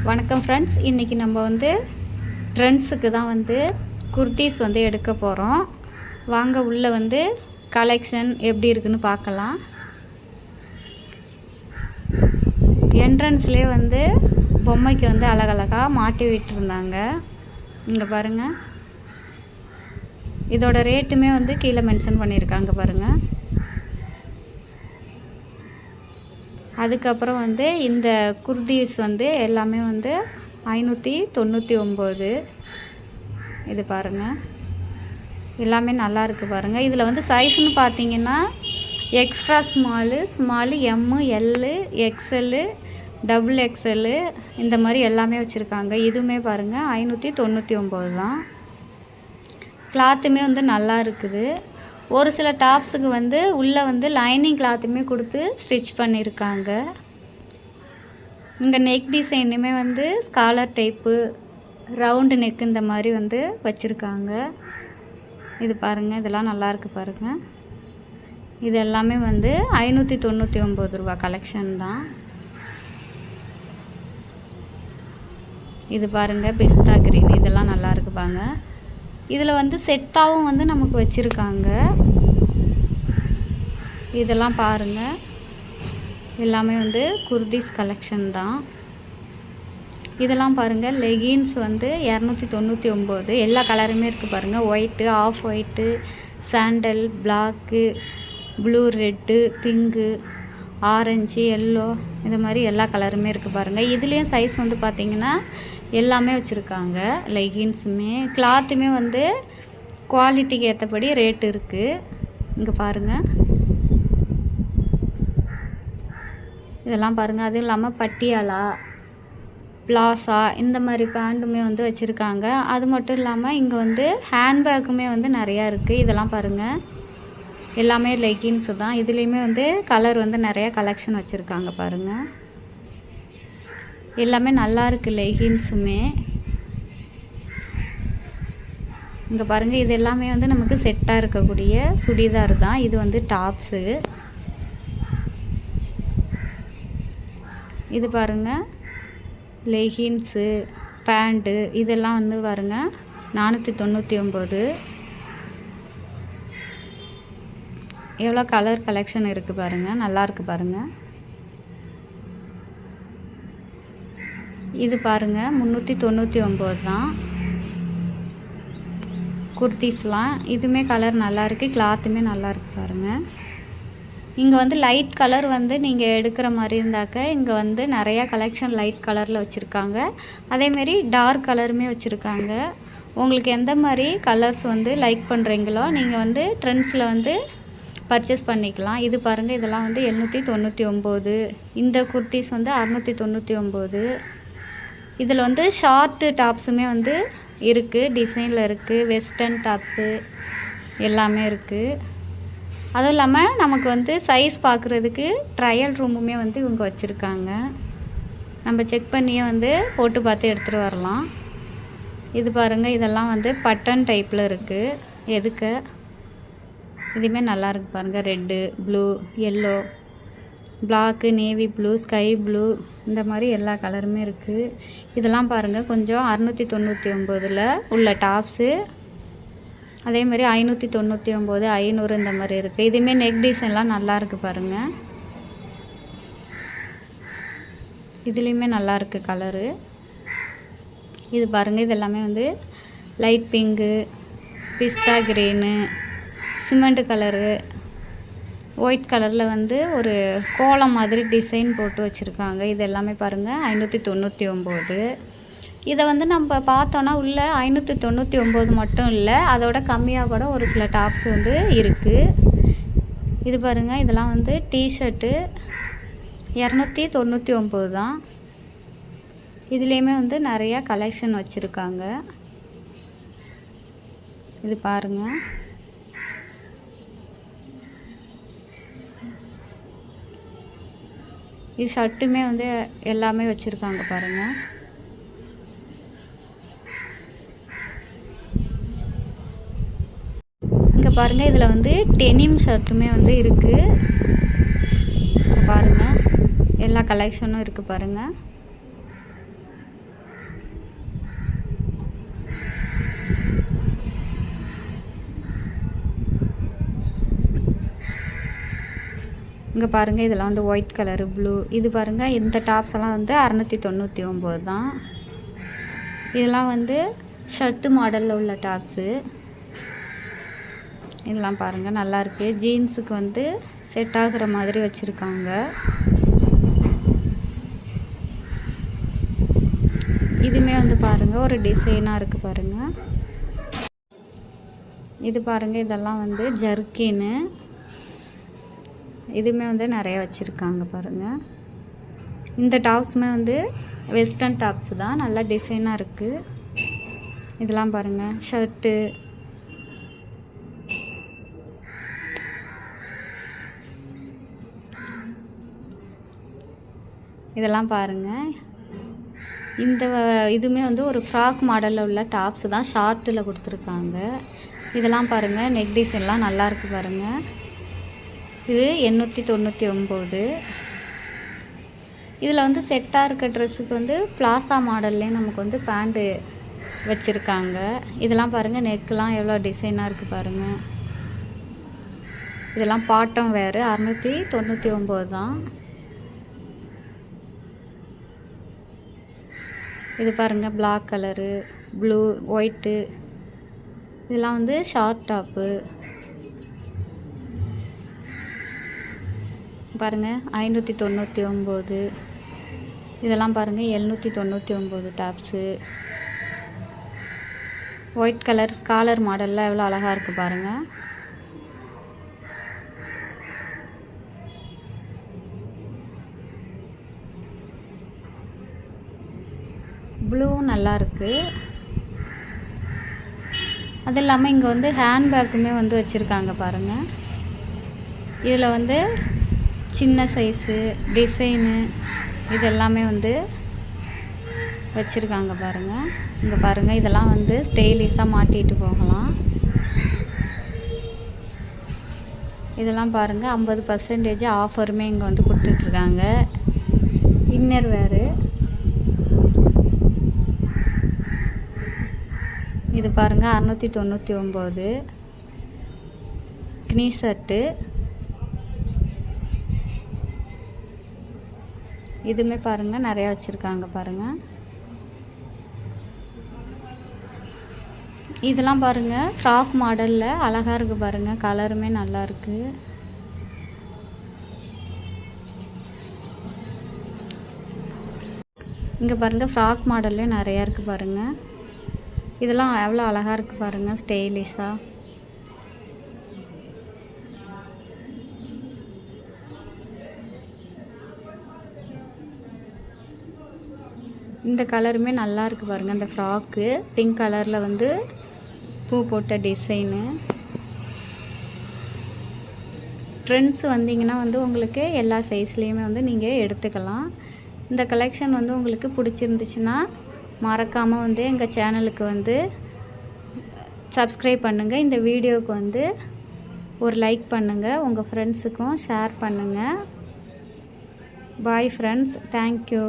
வணக்கம் ஃப்ரெண்ட்ஸ், இன்றைக்கி நம்ம வந்து ட்ரெண்ட்ஸுக்கு தான் வந்து குர்தீஸ் வந்து எடுக்க போகிறோம். வாங்க உள்ளே வந்து கலெக்ஷன் எப்படி இருக்குன்னு பார்க்கலாம். என்ட்ரன்ஸ்லேயே வந்து பொம்மைக்கு வந்து அழகழகாக மாட்டி விட்டுருந்தாங்க. இங்கே பாருங்கள், இதோட ரேட்டுமே வந்து கீழே மென்ஷன் பண்ணியிருக்காங்க பாருங்கள். அதுக்கப்புறம் வந்து இந்த குர்தீஸ் வந்து எல்லாமே வந்து 599. இது பாருங்கள், எல்லாமே நல்லா இருக்குது பாருங்கள். இதில் வந்து சைஸ்ன்னு பார்த்தீங்கன்னா எக்ஸ்ட்ரா ஸ்மாலு, எம்மு, எல்லு, எக்ஸ்எல்லு, டபுள் எக்ஸ்எல்லு இந்த மாதிரி எல்லாமே வச்சுருக்காங்க. இதுவுமே பாருங்கள் 599 தான். கிளாத்துமே வந்து நல்லா இருக்குது. ஒரு சில டாப்ஸுக்கு வந்து உள்ளே வந்து லைனிங் கிளாத்துமே கொடுத்து ஸ்டிச் பண்ணியிருக்காங்க. இங்கே நெக் டிசைனுமே வந்து ஸ்காலர் டைப்பு, ரவுண்டு நெக் இந்த மாதிரி வந்து வச்சுருக்காங்க. இது பாருங்கள், இதெல்லாம் நல்லாயிருக்கு பாருங்கள். இது எல்லாமே வந்து 599 ரூபா கலெக்ஷன் தான். இது பாருங்கள், பிஸ்தா கிரீன், இதெல்லாம் நல்லாயிருக்கு பாருங்க. இதில் வந்து செட்டாகவும் வந்து நமக்கு வச்சுருக்காங்க. இதெல்லாம் பாருங்கள், எல்லாமே வந்து குர்தீஸ் கலெக்ஷன் தான். இதெல்லாம் பாருங்கள், லெகின்ஸ் வந்து 299. எல்லா கலருமே இருக்குது பாருங்கள். White, off white, sandal, black, blue, red, pink, orange, yellow, இது மாதிரி எல்லா கலருமே இருக்குது பாருங்கள். இதுலேயும் சைஸ் வந்து பார்த்திங்கன்னா எல்லாமே வச்சுருக்காங்க. லெகின்ஸுமே கிளாத்துமே வந்து குவாலிட்டிக்கு ஏற்றபடி ரேட் இருக்குது. இங்கே பாருங்கள், இதெல்லாம் பாருங்கள். அதுவும் இல்லாமல் பட்டியாலா, பிளாசா இந்த மாதிரி பேண்ட்டுமே வந்து வச்சுருக்காங்க. அது மட்டும் இல்லாமல் இங்கே வந்து ஹேண்ட்பேக்குமே வந்து நிறையா இருக்குது. இதெல்லாம் பாருங்கள், எல்லாமே லெகின்ஸு தான். இதுலேயுமே வந்து கலர் வந்து நிறையா கலெக்ஷன் வச்சுருக்காங்க பாருங்கள். எல்லாமே நல்லா இருக்குது லெகின்ஸுமே. இங்கே பாருங்கள், இது எல்லாமே வந்து நமக்கு செட்டாக இருக்கக்கூடிய சுடிதார் தான். இது வந்து டாப்ஸு. இது பாருங்கள், லெகின்ஸு, பேண்ட்டு, இதெல்லாம் வந்து பாருங்கள் 499. எவ்வளோ கலர் கலெக்ஷன் இருக்குது பாருங்கள், நல்லாயிருக்கு பாருங்கள். இது பாருங்கள் 399 தான் குர்தீஸ்லாம். இதுவுமே கலர் நல்லாயிருக்கு, கிளாத்துமே நல்லாயிருக்கு பாருங்கள். இங்கே வந்து லைட் கலர் வந்து நீங்கள் எடுக்கிற மாதிரி இருந்தாக்க இங்கே வந்து நிறையா கலெக்ஷன் லைட் கலரில் வச்சுருக்காங்க. அதேமாரி டார்க் கலருமே வச்சுருக்காங்க. உங்களுக்கு எந்த மாதிரி கலர்ஸ் வந்து லைக் பண்ணுறீங்களோ நீங்கள் வந்து ட்ரெண்ட்ஸில் வந்து பர்ச்சேஸ் பண்ணிக்கலாம். இது பாருங்கள், இதெல்லாம் வந்து 799. இந்த குர்தீஸ் வந்து 699. இதில் வந்து ஷார்ட்டு டாப்ஸுமே வந்து இருக்குது, டிசைனில் இருக்குது. வெஸ்டர்ன் டாப்ஸு எல்லாமே இருக்குது. அதுவும் இல்லாமல் நமக்கு வந்து சைஸ் பார்க்குறதுக்கு ட்ரையல் ரூமுமே வந்து இவங்க வச்சுருக்காங்க. நம்ம செக் பண்ணியே வந்து போட்டு பார்த்து எடுத்துகிட்டு வரலாம். இது பாருங்கள், இதெல்லாம் வந்து பட்டன் டைப்பில் இருக்குது. எதுக்கு இதுவுமே நல்லாயிருக்கு பாருங்கள். Red, blue, yellow, black, navy blue, sky blue இந்த மாதிரி எல்லா கலருமே இருக்குது. இதெல்லாம் பாருங்கள் கொஞ்சம் 699 உள்ள டாப்ஸு. அதேமாதிரி 599, 500 இந்த மாதிரி இருக்குது. இதுவுமே நெக் டிசைன்லாம் நல்லாயிருக்கு பாருங்கள். இதுலேயுமே நல்லாயிருக்கு கலரு. இது பாருங்கள், இது எல்லாமே வந்து லைட் பிங்கு, பிஸ்தா கிரீனு, சிமெண்ட் கலரு, ஒயிட் கலரில் வந்து ஒரு கோலம் மாதிரி டிசைன் போட்டு வச்சுருக்காங்க. இது எல்லாமே பாருங்கள் 599. இதை வந்து நம்ம பார்த்தோன்னா உள்ளே 599 மட்டும் இல்லை, அதோட கம்மியாக கூட ஒரு சில டாப்ஸ் வந்து இருக்குது. இது பாருங்கள், இதெல்லாம் வந்து டிஷர்ட்டு 299 தான். இதுலேயுமே வந்து நிறையா கலெக்ஷன் வச்சுருக்காங்க. இது பாருங்கள், இது ஷர்ட்டுமே வந்து எல்லாமே வச்சுருக்காங்க பாருங்கள். இங்கே பாருங்கள், இதில் வந்து டெனிம் ஷர்ட்டுமே வந்து இருக்குது பாருங்கள். எல்லா கலெக்ஷனும் இருக்குது பாருங்கள். இங்கே பாருங்கள், இதெல்லாம் வந்து ஒயிட் கலரு, ப்ளூ. இது பாருங்கள், இந்த டாப்ஸ் எல்லாம் வந்து 699 தான். இதெல்லாம் வந்து ஷர்ட்டு மாடலில் உள்ள டாப்ஸு. இதெல்லாம் பாருங்கள், நல்லாயிருக்கு. ஜீன்ஸுக்கு வந்து செட் ஆகுற மாதிரி வச்சுருக்காங்க. இதுவுமே வந்து பாருங்கள், ஒரு டிசைனாக இருக்குது பாருங்கள். இது பாருங்கள், இதெல்லாம் வந்து ஜர்க்கின்னு. இதுவுமே வந்து நிறைய வச்சுருக்காங்க பாருங்கள். இந்த டாப்ஸுமே வந்து வெஸ்டர்ன் டாப்ஸ் தான், நல்லா டிசைனாக இருக்குது. இதெல்லாம் பாருங்கள், ஷர்ட்டு. இதெல்லாம் பாருங்கள். இந்த இதுவுமே வந்து ஒரு ஃப்ராக் மாடலில் உள்ள டாப்ஸ் தான், ஷார்ட்டில் கொடுத்துருக்காங்க. இதெல்லாம் பாருங்கள், நெக் டிசைன்லாம் நல்லாயிருக்கு பாருங்கள். இது 899. இதில் வந்து செட்டாக இருக்க ட்ரெஸ்ஸுக்கு வந்து பிளாசா மாடல்லேயும் நமக்கு வந்து பேண்ட்டு வச்சுருக்காங்க. இதெல்லாம் பாருங்கள், நெக்கெலாம் எவ்வளோ டிசைனாக இருக்குது பாருங்கள். இதெல்லாம் பாட்டம் வேறு, 699 தான். இது பாருங்கள், பிளாக் கலரு, ப்ளூ, ஒயிட்டு. இதெல்லாம் வந்து ஷார்ட் டாப்பு பாருங்கள், 599. இதெல்லாம் பாருங்கள், 799 டாப்ஸு. ஒயிட் கலர் ஸ்காலர் மாடலில் எவ்வளோ அழகாக இருக்குது பாருங்கள். ப்ளூ நல்லா இருக்குது. அது இல்லாமல் இங்கே வந்து ஹேண்ட்பேக்குமே வந்து வச்சுருக்காங்க பாருங்கள். இதில் வந்து சின்ன சைஸு, டிசைனு, இது எல்லாமே வந்து வச்சுருக்காங்க பாருங்கள். இங்கே பாருங்கள், இதெல்லாம் வந்து ஸ்டைலிஷாக மாட்டிகிட்டு போகலாம். இதெல்லாம் பாருங்கள், 50% ஆஃபருமே இங்கே வந்து கொடுத்துட்ருக்காங்க. இன்னர் வேறு. இது பாருங்கள், 699. Guinea shirt. இதுவுமே பாருங்கள், நிறையா வச்சுருக்காங்க பாருங்கள். இதெல்லாம் பாருங்கள், ஃப்ராக் மாடலில் அழகாக இருக்குது பாருங்கள். கலருமே நல்லா இருக்குது. இங்கே பாருங்கள், ஃப்ராக் மாடல்லே நிறையா இருக்குது பாருங்கள். இதெல்லாம் எவ்வளோ அழகாக இருக்குது பாருங்கள், ஸ்டைலிஷாக. இந்த கலருமே நல்லா இருக்குது பாருங்கள். இந்த ஃப்ராக்கு பிங்க் கலரில் வந்து பூ போட்ட டிசைனு. ட்ரெண்ட்ஸ் வந்தீங்கன்னா வந்து உங்களுக்கு எல்லா சைஸ்லேயுமே வந்து நீங்கள் எடுத்துக்கலாம். இந்த கலெக்ஷன் வந்து உங்களுக்கு பிடிச்சிருந்துச்சுன்னா மறக்காமல் வந்து எங்கள் சேனலுக்கு வந்து சப்ஸ்கிரைப் பண்ணுங்கள். இந்த வீடியோவுக்கு வந்து ஒரு லைக் பண்ணுங்கள். உங்கள் ஃப்ரெண்ட்ஸுக்கும் ஷேர் பண்ணுங்கள். Bye friends, thank you.